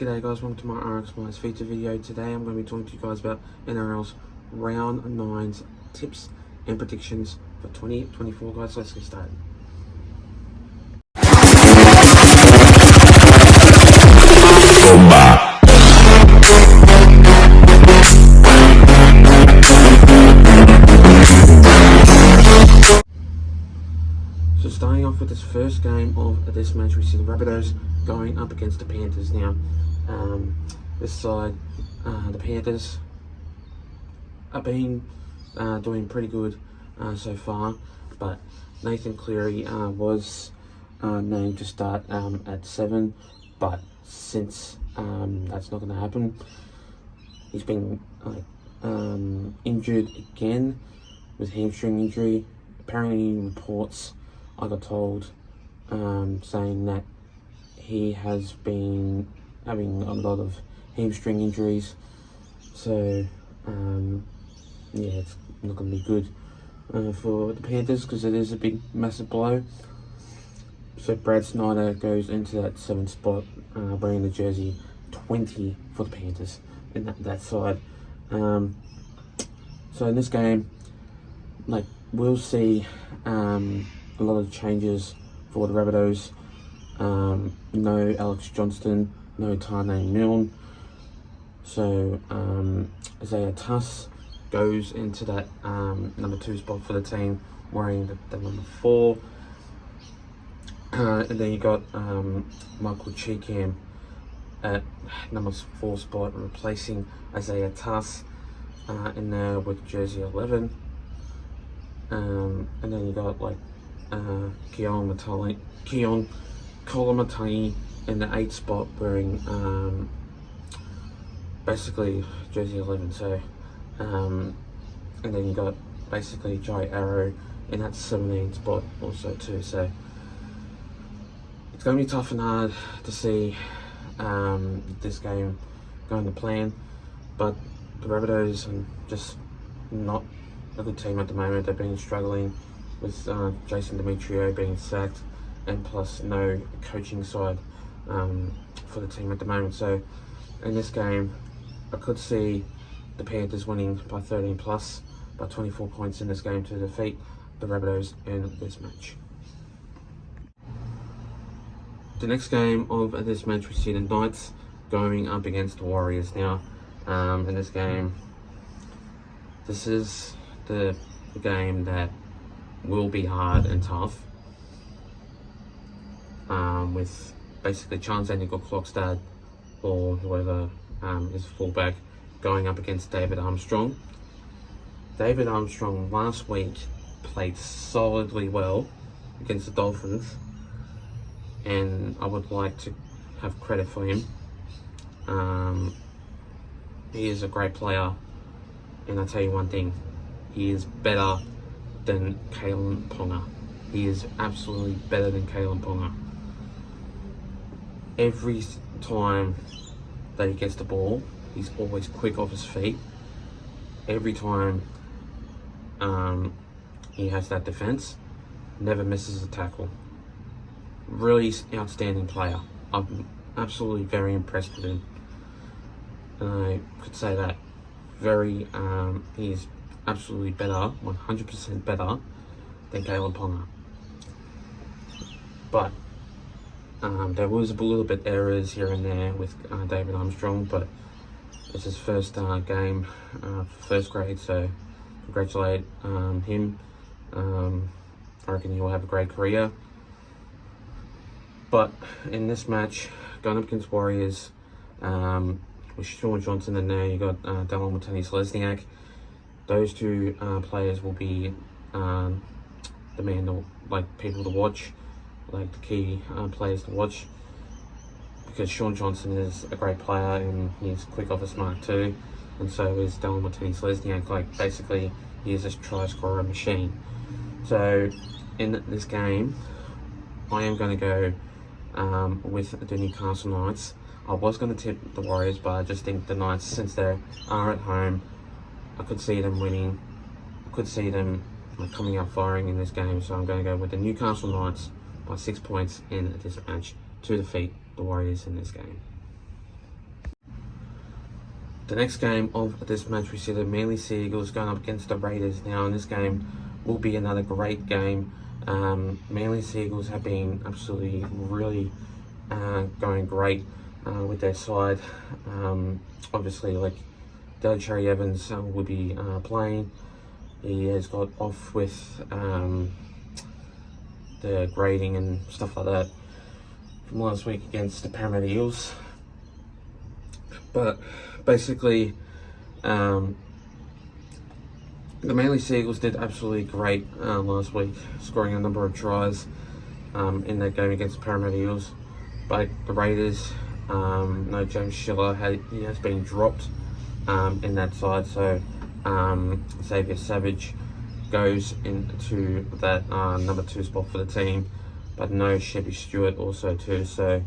G'day guys, welcome to my RX feature video. Today I'm going to be talking to you guys about NRL's Round 9's tips and predictions for 2024 guys. Let's get started. So starting off with this first game of this match, we see the Rabbitohs going up against the Panthers. Now, this side, the Panthers are doing pretty good so far, but Nathan Cleary was named to start at 7, but since that's not going to happen, he's been injured again with hamstring injury. Apparently, reports I got told saying that he has been having a lot of hamstring injuries, so yeah, it's not going to be good for the Panthers because it is a big massive blow. So Brad Snyder goes into that 7th spot wearing the jersey 20 for the Panthers in that side. So in this game, we'll see a lot of changes for the Rabbitohs. No Alex Johnston, no Tane Milne. So Isaiah Tuss goes into that number 2 spot for the team, wearing the number 4. And then you got Michael Cheekham at number 4 spot, replacing Isaiah Tuss in there with jersey 11. And then you got Keon Kolomatani in the 8th spot, wearing basically jersey 11. So and then you got basically Jai Arrow in that 17th spot also too. So it's going to be tough and hard to see this game going to plan, but the Rabbitohs are just not a good team at the moment. They've been struggling with Jason Demetrio being sacked, and plus no coaching side for the team at the moment. So in this game, I could see the Panthers winning by 13 plus, by 24 points in this game to defeat the Rabbitohs in this match. The next game of this match, we see the Knights going up against the Warriors. Now, in this game, this is the game that will be hard and tough, with basically Chance Klokstad or whoever is fullback going up against David Armstrong. David Armstrong last week played solidly well against the Dolphins, and I would like to have credit for him. He is a great player, and I'll tell you one thing, he is better than Kalen Ponga. He is absolutely better than Kalen Ponga. Every time that he gets the ball, he's always quick off his feet. Every time he has that defense, never misses a tackle. Really outstanding player. I'm absolutely very impressed with him. And I could say that he's absolutely better, 100% better than Kalen Ponga. But there was a little bit errors here and there with David Armstrong, but it's his first game, first grade, so congratulate him. I reckon he will have a great career. But in this match, going up against Warriors, with Sean Johnson in there, you got Dallin Watene-Selesniak. Those two players will be the people to watch, the key players to watch, because Sean Johnson is a great player and he's quick off his mark too, and so is Dallin Watene-Selesniak. Basically, he is a try scorer machine. So in this game, I am going to go with the Newcastle Knights. I was going to tip the Warriors, but I just think the Knights, since they are at home, I could see them winning. I could see them coming out firing in this game, so I'm going to go with the Newcastle Knights by 6 points in this match to defeat the Warriors in this game. The next game of this match, we see the Manly Sea Eagles going up against the Raiders. Now, in this game will be another great game. Manly Sea Eagles have been absolutely really going great with their side. Obviously, like Dale Cherry Evans will be playing. He has got off with the grading and stuff like that from last week against the Parramatta Eels. But basically, the Manly Sea Eagles did absolutely great last week, scoring a number of tries in that game against the Parramatta Eels. But the Raiders, no James Schiller has been dropped in that side, so Xavier Savage goes into that number 2 spot for the team, but no Chevy Stewart also too, so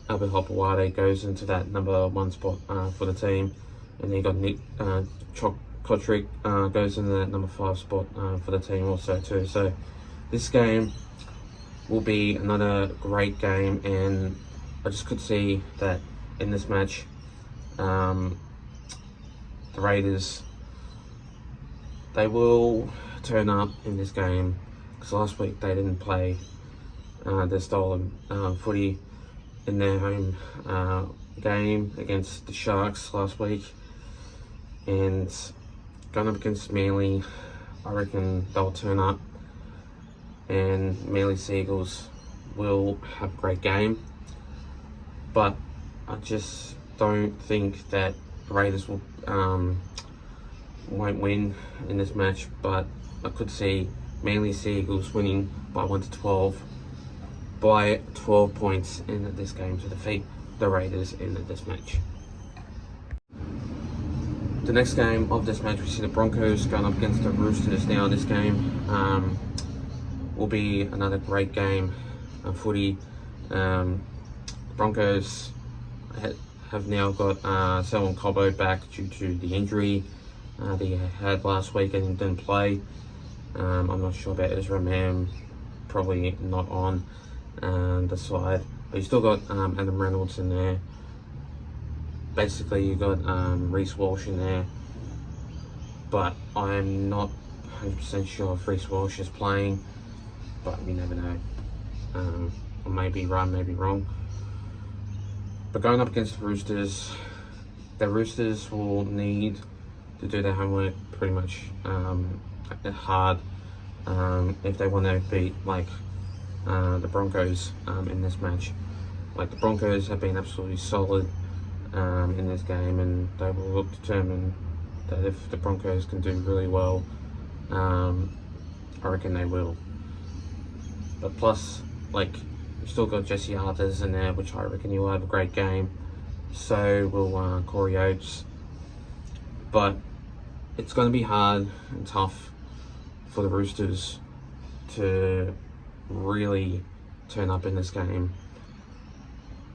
Albert Hopewade goes into that number 1 spot for the team, and then you got Nick Kotrick goes into that number 5 spot for the team also too. So this game will be another great game, and I just could see that in this match, the Raiders, they will turn up in this game, because last week they didn't play their style of footy in their home game against the Sharks last week, and going up against Manly, I reckon they'll turn up, and Manly Sea Eagles will have a great game. But I just don't think that the Raiders will won't win in this match, but I could see Manly Sea Eagles winning by 1-12 by 12 points in this game to defeat the Raiders in this match. The next game of this match, we see the Broncos going up against the Roosters. Now, this game will be another great game of footy. Broncos have now got Selwyn Cobbo back due to the injury that he had last week and didn't play. I'm not sure about Ezra Mam, probably not on the side, but you still got Adam Reynolds in there. Basically, you got Reece Walsh in there, but I'm not 100% sure if Reece Walsh is playing, but you never know. I may be right, maybe wrong. But going up against the Roosters will need to do their homework pretty much hard if they want to beat the Broncos in this match. Like, the Broncos have been absolutely solid in this game, and they will look determined that if the Broncos can do really well, I reckon they will. But plus, you've still got Jesse Arthurs in there, which I reckon he'll have a great game. So will Corey Oates. But it's going to be hard and tough for the Roosters to really turn up in this game.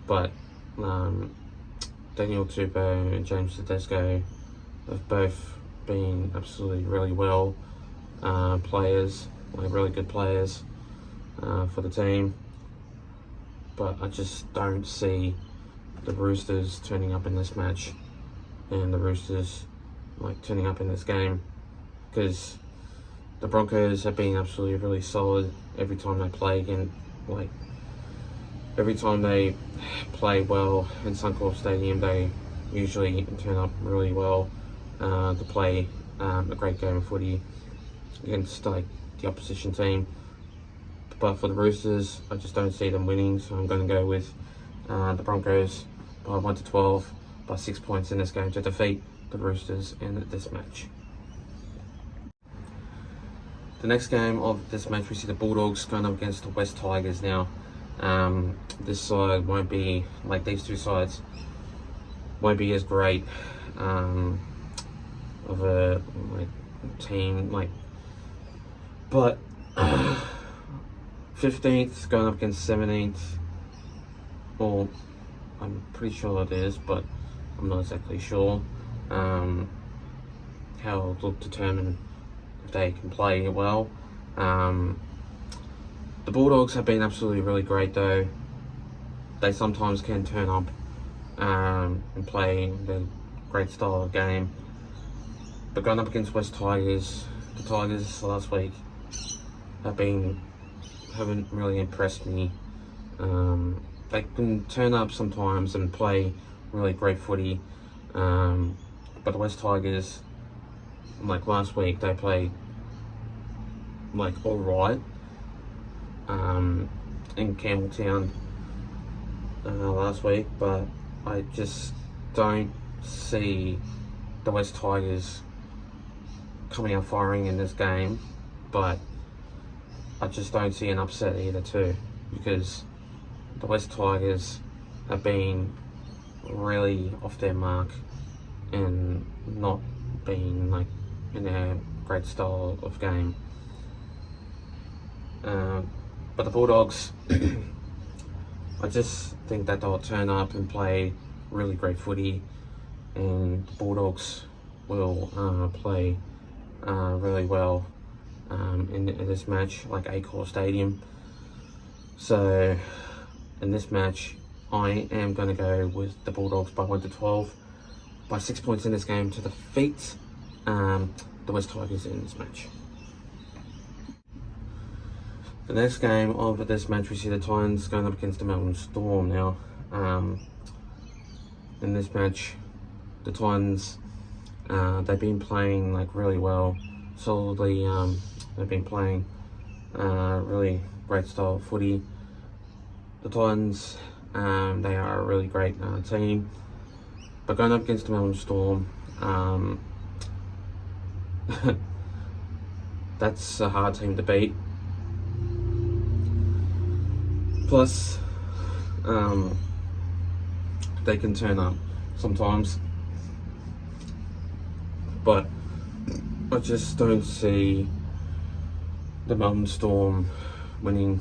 But Daniel Tupou and James Tedesco have both been absolutely really well players, really good players for the team. But I just don't see the Roosters turning up in this match, and the Roosters turning up in this game, because the Broncos have been absolutely really solid every time they play again. Every time they play well in Suncorp Stadium, they usually turn up really well to play a great game of footy against the opposition team. But for the Roosters, I just don't see them winning, so I'm going to go with the Broncos by 1-12 by 6 points in this game to defeat the Roosters in this match. The next game of this match, we see the Bulldogs going up against the West Tigers. Now, this side won't be, these two sides won't be as great of a team, but 15th going up against 17th. Well, I'm pretty sure it is, but I'm not exactly sure. How it'll look determine if they can play well. The Bulldogs have been absolutely really great though. They sometimes can turn up and play the great style of game. But going up against West Tigers, the Tigers last week haven't really impressed me. They can turn up sometimes and play really great footy, but the West Tigers, like last week, they played like all right in Campbelltown last week, but I just don't see the West Tigers coming out firing in this game. But I just don't see an upset either too, because the West Tigers have been really off their mark and not been like in a great style of game. But the Bulldogs, I just think that they'll turn up and play really great footy, and the Bulldogs will play really well in this match, like Accor Stadium. So in this match, I am going to go with the Bulldogs by 1-12, by 6 points in this game, to defeat the West Tigers in this match. The next game of this match, we see the Titans going up against the Melbourne Storm now. In this match, the Titans, they've been playing like really well, solidly. They've been playing really great style of footy. The Titans, they are a really great team, but going up against the Melbourne Storm, that's a hard team to beat. Plus, they can turn up sometimes, but I just don't see the Melbourne Storm winning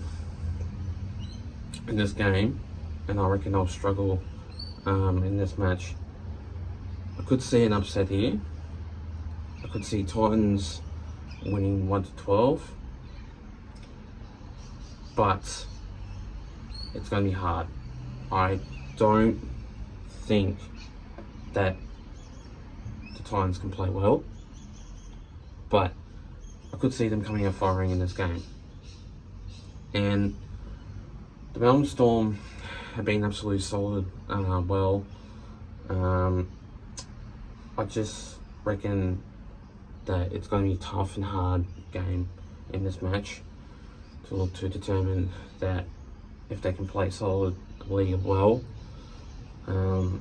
in this game, and I reckon I'll struggle in this match. I could see an upset here. I could see Titans winning 1-12, but it's going to be hard. I don't think that the Titans can play well, but I could see them coming out firing in this game. And the Melbourne Storm have been absolutely solid. I just reckon that it's going to be a tough and hard game in this match to determine that if they can play solidly well. But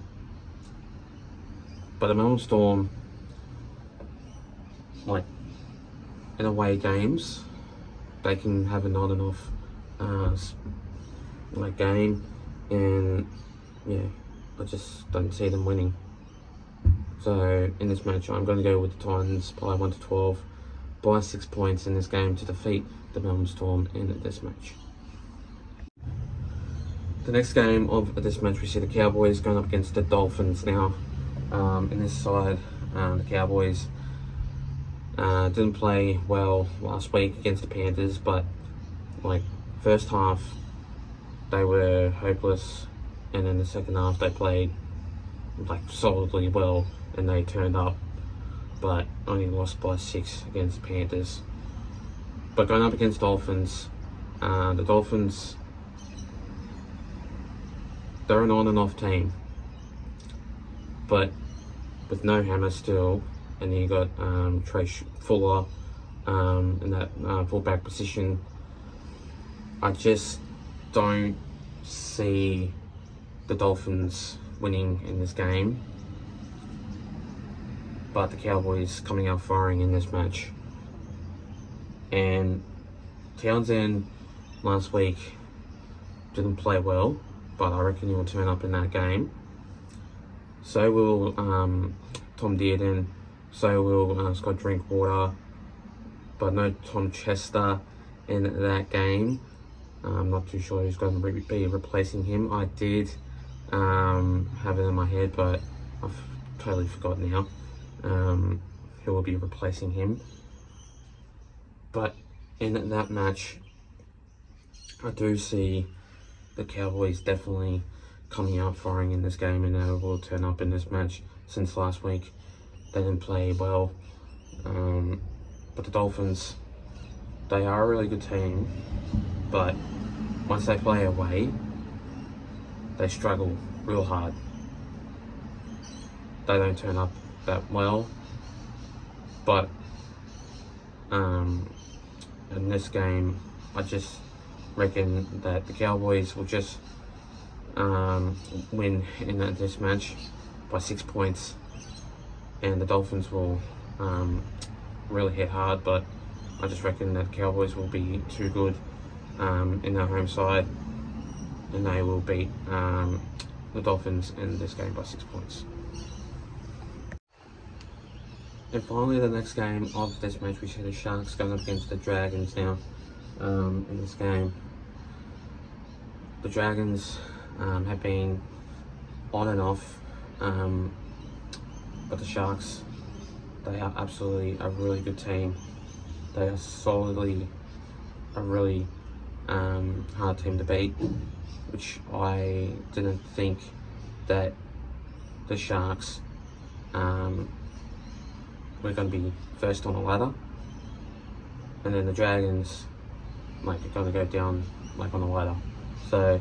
the Melbourne Storm, like in away games, they can have an on and off like game, and yeah, I just don't see them winning. So in this match, I'm going to go with the Titans by 1-12, by 6 points in this game, to defeat the Melbourne Storm in this match. The next game of this match, we see the Cowboys going up against the Dolphins now. In this side, the Cowboys didn't play well last week against the Panthers, but like first half they were hopeless, and in the second half they played like solidly well and they turned up, but only lost by 6 against the Panthers. But going up against Dolphins, the Dolphins, they're an on and off team, but with no Hammer still, and you got Trace Fuller in that fullback position, I just don't see the Dolphins winning in this game, but the Cowboys coming out firing in this match. And Townsend last week didn't play well, but I reckon he will turn up in that game. So will Tom Dearden, so will Scott Drinkwater, but no Tom Chester in that game. I'm not too sure who's going to be replacing him. I did have it in my head, but I've totally forgotten now who will be replacing him. But in that match, I do see the Cowboys definitely coming out firing in this game, and they will turn up in this match. Since last week, they didn't play well. But the Dolphins, they are a really good team, but once they play away, they struggle real hard. They don't turn up that well, but in this game, I just reckon that the Cowboys will just win in this match by 6 points, and the Dolphins will really hit hard, but I just reckon that the Cowboys will be too good in their home side, and they will beat the Dolphins in this game by 6 points. And finally, the next game of this match, we see the Sharks going up against the Dragons now in this game. The Dragons have been on and off, but the Sharks, they are absolutely a really good team. They are solidly a really hard team to beat, which I didn't think that the Sharks were going to be first on the ladder, and then the Dragons are going to go down on the ladder. So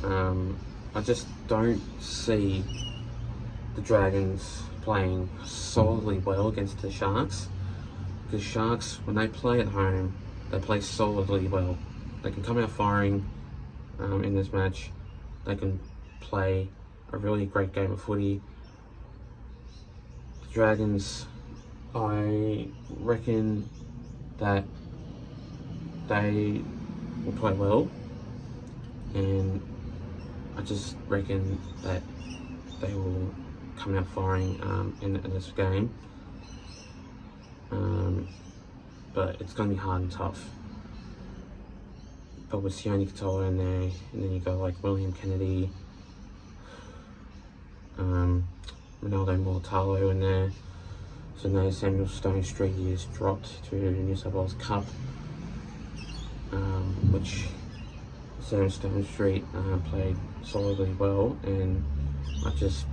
I just don't see the Dragons playing solidly well against the Sharks, because Sharks, when they play at home, they play solidly well. They can come out firing in this match. They can play a really great game of footy. The Dragons, I reckon that they will play well, and I just reckon that they will come out firing in this game. But it's going to be hard and tough. But with Sione Katoa in there, and then you got William Kennedy, Ronaldo Mulatalo in there. So now Samuel Stone Street is dropped to New South Wales Cup, which Samuel Stone Street played solidly well, and I just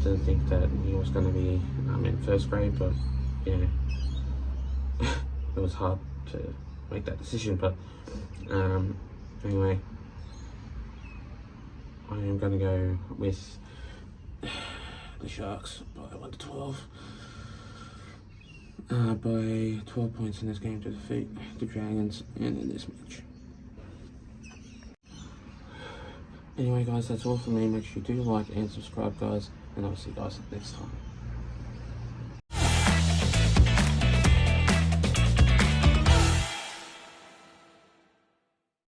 didn't think that he was going to be in first grade, but yeah, it was hard to make that decision. But anyway, I am going to go with the Sharks by 1-12. By 12 points in this game to defeat the Dragons and in this match. Anyway guys, that's all from me. Make sure you do like and subscribe guys, and I'll see you guys next time.